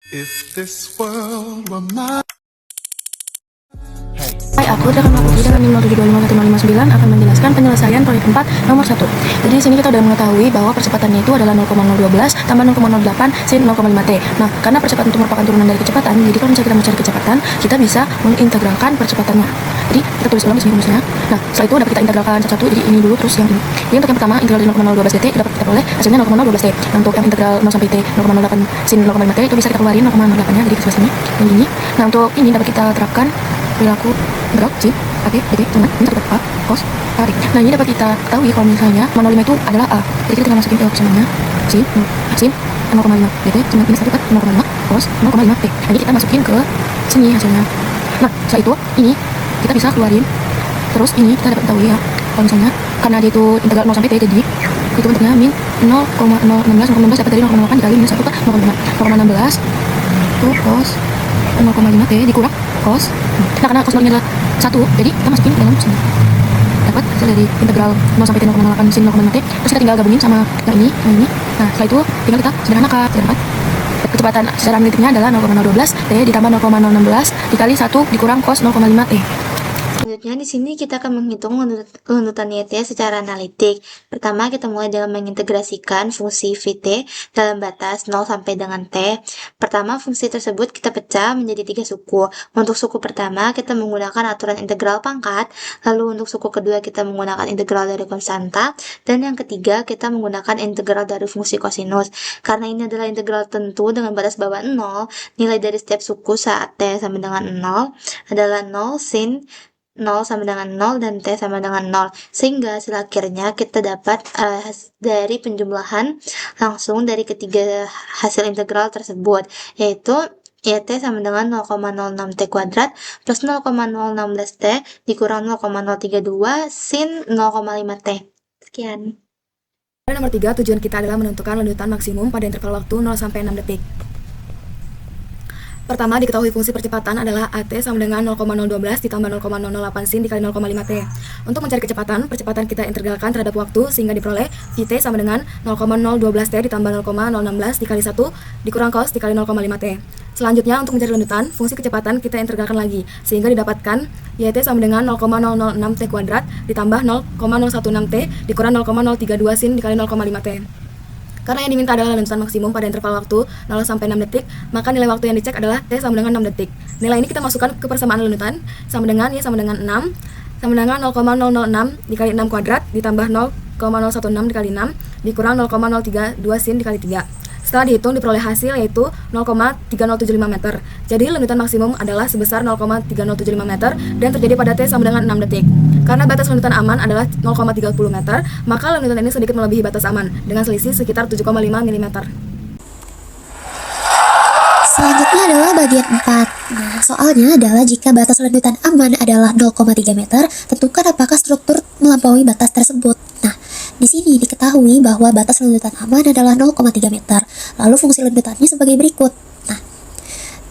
If this world were mine. Hai, aku Drakan Putri dengan NIM 0725159 akan menjelaskan penyelesaian proyek 4 nomor 1. Jadi di sini kita sudah mengetahui bahwa percepatannya itu adalah 0,012 tambah 0,08 sin 0,5 T. Nah, karena percepatan itu merupakan turunan dari kecepatan, jadi kalau misalnya kita mencari kecepatan, kita bisa mengintegralkan percepatannya. Jadi kita tulis ulang di sini rumusnya. Nah, setelah itu dapat kita integralkan satu-satu, jadi ini dulu terus yang ini. Jadi untuk yang pertama, integral dari 0,012 dt dapat kita peroleh hasilnya 0,012 T. Nah, untuk yang integral 0 sampai T 0,08 sin 0,5 T itu bisa kita keluarin 0,08-nya, jadi kita tulis ini yang ini. Nah, untuk ini dapat kita terapkan perilaku integral sin AB dt dengan ini satu A cos A D. Nah, ini dapat kita ketahui kalau misalnya 0,5 itu adalah A. Jadi kita tinggal masukin ke persamaan sin 0,5 dt cuma ini satu kan 0,5 cos 0,5 T. Nah, jadi kita masukin ke sini hasilnya. Nah, setelah itu ini kita bisa keluarin. Terus ini kita dapat ketahui ya, kalau misalnya karena dia itu integral 0 sampai T, jadi itu bentuknya min 0,016 dapat dari 0,08 dikali minus 1 kan 0,16 itu cos 0,5 T dikurang cos. Nah, karena cos 0 nya adalah 1, jadi kita masukin dalam sini. Dapat hasil dari integral 0 sampai T 0,08 sin 0,5 T. Terus kita tinggal gabungin sama yang ini, yang ini. Nah, setelah itu tinggal kita sederhanakan. Kecepatan secara analitiknya adalah 0,012 T ditambah 0,016 dikali 1 dikurang cos 0,5 T. Selanjutnya di sini kita akan menghitung runtutan YT secara analitik. Pertama kita mulai dengan mengintegrasikan fungsi Vt dalam batas 0 sampai dengan T. Pertama fungsi tersebut kita pecah menjadi 3 suku. Untuk suku pertama kita menggunakan aturan integral pangkat, lalu untuk suku kedua kita menggunakan integral dari konstanta, dan yang ketiga kita menggunakan integral dari fungsi kosinus. Karena ini adalah integral tentu dengan batas bawah 0, nilai dari setiap suku saat T sama dengan 0 adalah 0 sin 0 sama dengan 0 dan T sama dengan 0, sehingga hasil akhirnya kita dapat dari penjumlahan langsung dari ketiga hasil integral tersebut, yaitu YT sama dengan 0,06 T kuadrat plus 0,016 T dikurang 0,032 sin 0,5 T. Sekian. Pada nomor 3, tujuan kita adalah menentukan lanjutan maksimum pada interval waktu 0 sampai 6 detik. Pertama, diketahui fungsi percepatan adalah AT sama dengan 0,012 ditambah 0,008 sin dikali 0,5 T. Untuk mencari kecepatan, percepatan kita integralkan terhadap waktu sehingga diperoleh Vt sama dengan 0,012 T ditambah 0,016 dikali 1 dikurang cos dikali 0,5 T. Selanjutnya, untuk mencari lanjutan, fungsi kecepatan kita integralkan lagi sehingga didapatkan Yt sama dengan 0,006 T kuadrat ditambah 0,016 T dikurang 0,032 sin dikali 0,5 T. Karena yang diminta adalah lanjutan maksimum pada interval waktu 0 sampai 6 detik, maka nilai waktu yang dicek adalah T sama dengan 6 detik. Nilai ini kita masukkan ke persamaan lanjutan sama dengan Y sama dengan 6 sama dengan 0,006 dikali 6 kuadrat ditambah 0,016 dikali 6 dikurang 0,032 sin dikali 3. Setelah dihitung diperoleh hasil yaitu 0,3075 meter. Jadi lanjutan maksimum adalah sebesar 0,3075 meter dan terjadi pada T sama dengan 6 detik. Karena batas lanjutan aman adalah 0,30 meter, maka lanjutan ini sedikit melebihi batas aman dengan selisih sekitar 7,5 mm. Selanjutnya adalah bagian 4. Nah, soalnya adalah jika batas lanjutan aman adalah 0,3 meter, tentukan apakah struktur melampaui batas tersebut. Nah, di sini diketahui bahwa batas lanjutan aman adalah 0,3 meter. Lalu fungsi lanjutannya sebagai berikut. Nah,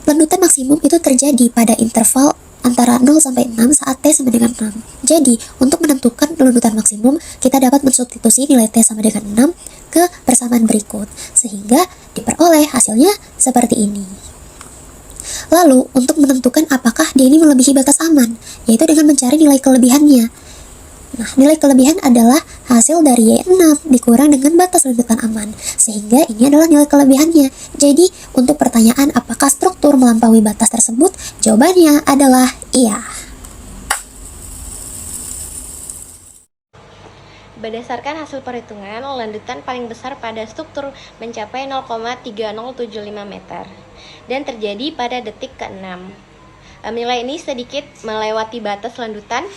lanjutan maksimum itu terjadi pada interval antara 0 sampai 6 saat T sama dengan 6. Jadi, untuk menentukan lanjutan maksimum, kita dapat mensubstitusi nilai T sama dengan 6 ke persamaan berikut, sehingga diperoleh hasilnya seperti ini. Lalu, untuk menentukan apakah dia ini melebihi batas aman, yaitu dengan mencari nilai kelebihannya. Nah, nilai kelebihan adalah hasil dari Y6 dikurang dengan batas lanjutan aman, sehingga ini adalah nilai kelebihannya. Jadi, untuk pertanyaan apakah struktur melampaui batas tersebut, jawabannya adalah iya. Berdasarkan hasil perhitungan, lanjutan paling besar pada struktur mencapai 0,3075 meter dan terjadi pada detik ke-6. Nilai ini sedikit melewati batas lanjutan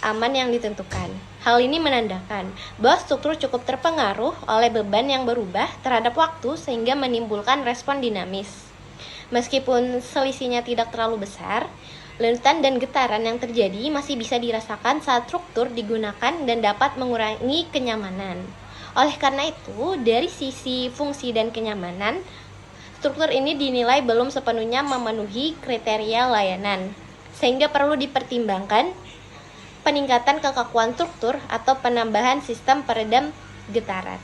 aman yang ditentukan. Hal ini menandakan bahwa struktur cukup terpengaruh oleh beban yang berubah terhadap waktu sehingga menimbulkan respon dinamis. Meskipun selisihnya tidak terlalu besar, lanjutan dan getaran yang terjadi masih bisa dirasakan saat struktur digunakan dan dapat mengurangi kenyamanan. Oleh karena itu, dari sisi fungsi dan kenyamanan, struktur ini dinilai belum sepenuhnya memenuhi kriteria layanan, sehingga perlu dipertimbangkan peningkatan kekakuan struktur atau penambahan sistem peredam getaran.